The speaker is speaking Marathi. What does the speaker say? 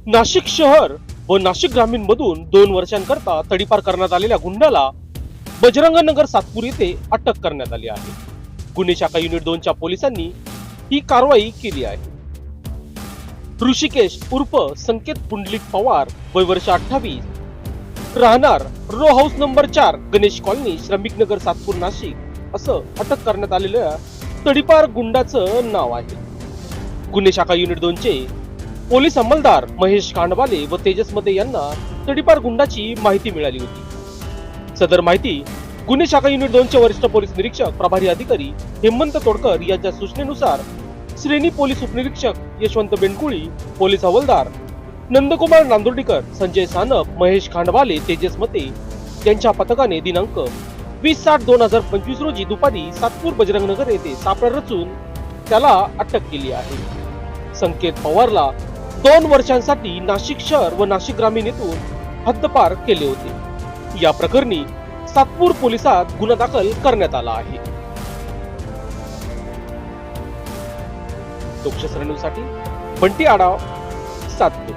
नाशिक शहर व नाशिक ग्रामीण मधून 2 वर्षांकरता तडीपार करण्यात आलेल्या गुंडाला बजरंग नगर सातपूर येथे अटक करण्यात आली आहे. गुन्हे शाखा युनिट 2 च्या पोलिसांनी ही कारवाई केली आहे. ऋषिकेश उर्फ संकेत पुंडलिक पवार, वय वर्ष 28, राहणार row house number 4, Ganesh colony, Shramik Nagar, Satpur, Nashik असं अटक करण्यात आलेल्या तडीपार गुंडाचं नाव आहे. गुन्हे शाखा युनिट 2 चे पोलीस अंमलदार महेश खांडवाले व तेजस मते यांना तडीपार गुंडाची माहिती मिळाली होती. सदर माहिती गुन्हे शाखा युनिट 2 चे वरिष्ठ पोलीस निरीक्षक प्रभारी अधिकारी हेमंत तोडकर यांच्या सूचनेनुसार श्रेणी पोलीस उपनिरीक्षक यशवंत बेनकुळी, पोलीस हवालदार नंदकुमार नांदुर्डीकर, संजय सानप, महेश खांडवाले, तेजस मते यांच्या पथकाने दिनांक 20/7/2025 रोजी दुपारी सातपूर बजरंग नगर येथे सापळा रचून त्याला अटक केली आहे. संकेत पवारला 2 वर्षांसाठी नाशिक शहर व नाशिक ग्रामीण येथून हद्दपार केले होते. या प्रकरणी सातपूर पोलिसात गुन्हा दाखल करण्यात आला आहे. लोकशाही न्यूजसाठी बंटी आढाव, सातपूर.